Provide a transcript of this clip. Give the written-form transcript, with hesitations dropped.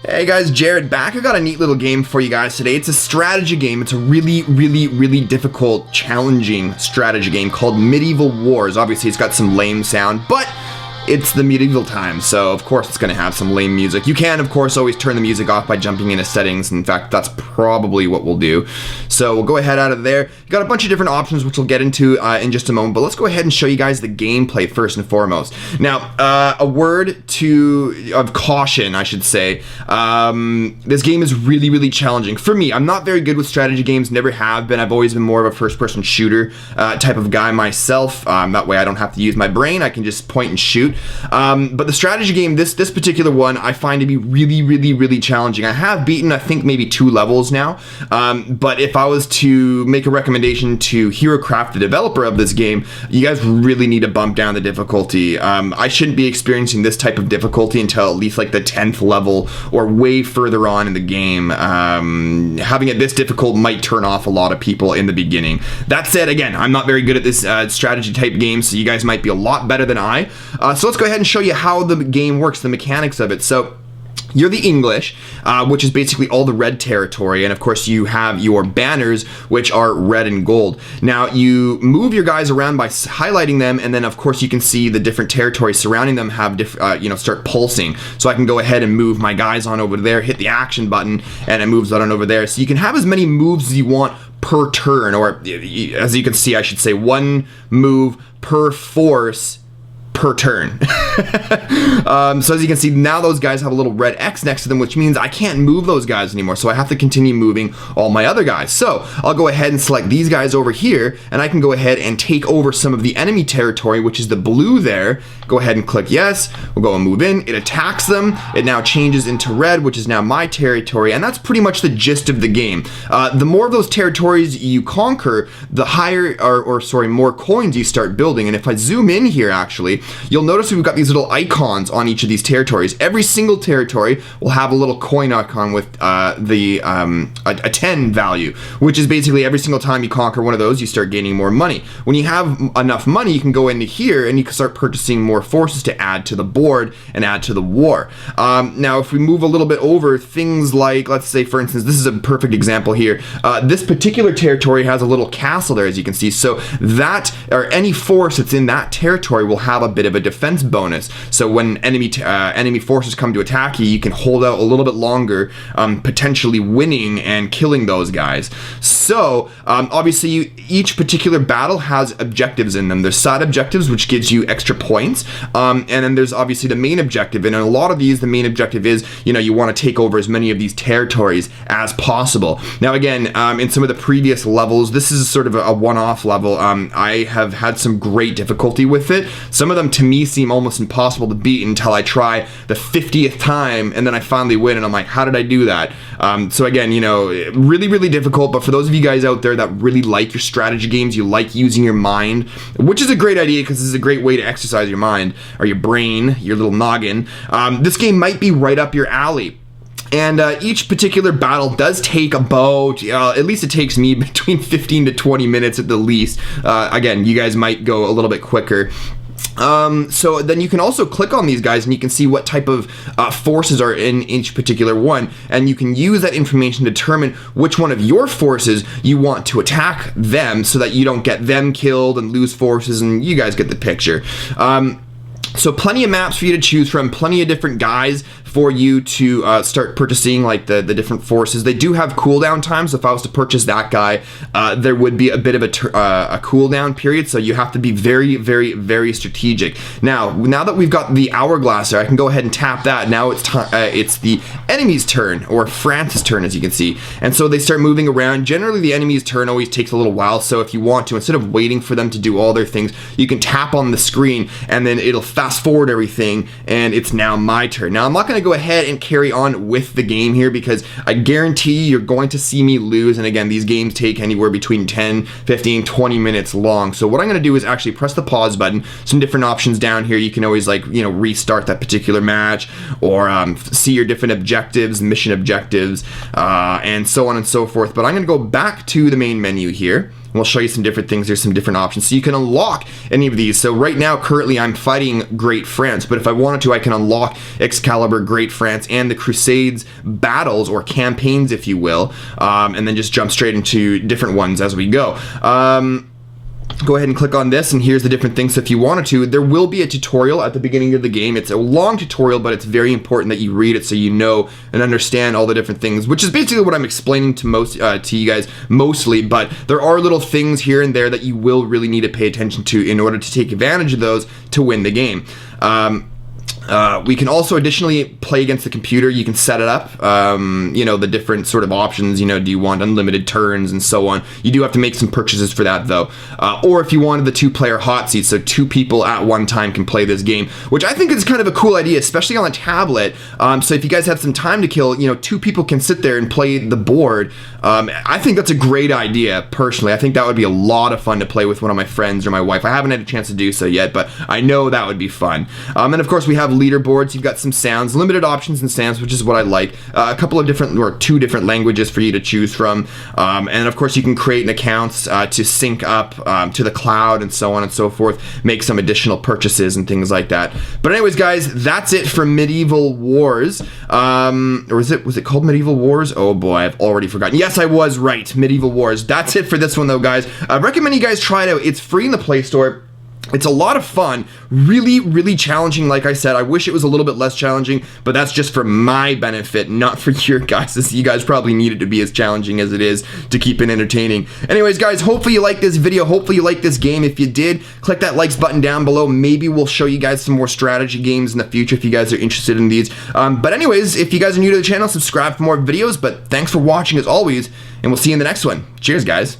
Hey guys, Jared back. I got a neat little game for you guys today. It's a strategy game. It's a really difficult, challenging strategy game called Medieval Wars. Obviously, it's got some lame sound, but it's the medieval times, so of course it's going to have some lame music. You can, of course, always turn the music off by jumping into settings. In fact, that's probably what we'll do. So we'll go ahead out of there. You got a bunch of different options, which we'll get into in just a moment, but let's go ahead and show you guys the gameplay first and foremost. Now, a word of caution, I should say. This game is really challenging. For me, I'm not very good with strategy games, never have been. I've always been more of a first-person shooter type of guy myself. That way I don't have to use my brain. I can just point and shoot. But the strategy game, this particular one, I find to be really challenging. I have beaten, I think, maybe 2 levels now. But if I was to make a recommendation to HeroCraft, the developer of this game, you guys really need to bump down the difficulty. I shouldn't be experiencing this type of difficulty until at least like the 10th level or way further on in the game. Having it this difficult might turn off a lot of people in the beginning. That said, again, I'm not very good at this strategy type game, so you guys might be a lot better than I. So let's go ahead and show you how the game works, the mechanics of it. So you're the English, which is basically all the red territory, and of course you have your banners, which are red and gold. Now you move your guys around by highlighting them, and then of course you can see the different territories surrounding them have start pulsing. So I can go ahead and move my guys on over there, hit the action button, and it moves on over there. So you can have as many moves as you want per turn, or as you can see, I should say 1 move per force per turn. So as you can see, now those guys have a little red X next to them, which means I can't move those guys anymore, so I have to continue moving all my other guys. So I'll go ahead and select these guys over here, and I can go ahead and take over some of the enemy territory, which is the blue there. Go ahead and click yes. We'll go and move in. It attacks them. It now changes into red, which is now my territory, and that's pretty much the gist of the game. The more of those territories you conquer, the higher, more coins you start building. And if I zoom in here, actually, you'll notice we've got these little icons on each of these territories. Every single territory will have a little coin icon with a 10 value, which is basically every single time you conquer one of those, you start gaining more money. When you have enough money, you can go into here and you can start purchasing more forces to add to the board and add to the war. Now, if we move a little bit over, things like, let's say, for instance, this is a perfect example here. This particular territory has a little castle there, as you can see. So that, or any force that's in that territory will have a bit of a defense bonus. So when enemy forces come to attack you, you can hold out a little bit longer, potentially winning and killing those guys. So obviously each particular battle has objectives in them. There's side objectives, which gives you extra points, and then there's obviously the main objective. And in a lot of these, the main objective is, you want to take over as many of these territories as possible. Now again, in some of the previous levels, this is sort of a one-off level. I have had some great difficulty with it. Some of them to me seem almost impossible to beat until I try the 50th time, and then I finally win, and I'm like, how did I do that? So again, really difficult, but for those of you guys out there that really like your strategy games, you like using your mind, which is a great idea because this is a great way to exercise your mind, or your brain, your little noggin, this game might be right up your alley. And each particular battle does take about, at least it takes me between 15 to 20 minutes at the least. Again, you guys might go a little bit quicker. So then you can also click on these guys and you can see what type of forces are in each particular one, and you can use that information to determine which one of your forces you want to attack them so that you don't get them killed and lose forces, and you guys get the picture. So plenty of maps for you to choose from, plenty of different guys for you to start purchasing, like the different forces. They do have cooldown time, so if I was to purchase that guy, there would be a bit of a cooldown period, so you have to be very strategic. Now that we've got the hourglass there, I can go ahead and tap that. Now it's the enemy's turn, or France's turn, as you can see. And so they start moving around. Generally, the enemy's turn always takes a little while, so if you want to, instead of waiting for them to do all their things, you can tap on the screen, and then it'll fast forward everything, and it's now my turn. Now I'm not going to go ahead and carry on with the game here because I guarantee you're going to see me lose, and again, these games take anywhere between 10, 15, 20 minutes long. So what I'm going to do is actually press the pause button. Some different options down here. You can always restart that particular match, or see your different objectives, mission objectives, and so on and so forth. But I'm going to go back to the main menu here. we'll show you some different things. There's some different options, so you can unlock any of these. So right now, currently, I'm fighting Great France, but if I wanted to, I can unlock Excalibur, Great France, and the Crusades battles, or campaigns, if you will, and then just jump straight into different ones as we go. Go ahead and click on this, and here's the different things. So if you wanted to, there will be a tutorial at the beginning of the game. It's a long tutorial, but it's very important that you read it so you know and understand all the different things, which is basically what I'm explaining to you guys mostly. But there are little things here and there that you will really need to pay attention to in order to take advantage of those to win the game. We can also additionally play against the computer. You can set it up, you know, the different sort of options, you know, do you want unlimited turns and so on. You do have to make some purchases for that though. Or if you wanted the 2-player hot seat, so 2 people at one time can play this game, which I think is kind of a cool idea, especially on a tablet. So if you guys have some time to kill, you know, 2 people can sit there and play the board. I think that's a great idea, personally. I think that would be a lot of fun to play with one of my friends or my wife. I haven't had a chance to do so yet, but I know that would be fun. And of course we have leaderboards. You've got some sounds, limited options and sounds, which is what I like. A couple of different, or 2 different languages for you to choose from. And of course you can create an account to sync up to the cloud and so on and so forth, make some additional purchases and things like that. But anyways, guys, that's it for Medieval Wars. Or was it called Medieval Wars? Oh boy, I've already forgotten. Yes, I was right. Medieval Wars. That's it for this one though, guys. I recommend you guys try it out. It's free in the Play Store. It's a lot of fun, really, really challenging. Like I said, I wish it was a little bit less challenging, but that's just for my benefit, not for your guys'. You guys probably need it to be as challenging as it is to keep it entertaining. Anyways, guys, hopefully you like this video. Hopefully you like this game. If you did, click that likes button down below. Maybe we'll show you guys some more strategy games in the future if you guys are interested in these. But anyways, if you guys are new to the channel, subscribe for more videos. But thanks for watching as always, and we'll see you in the next one. Cheers, guys.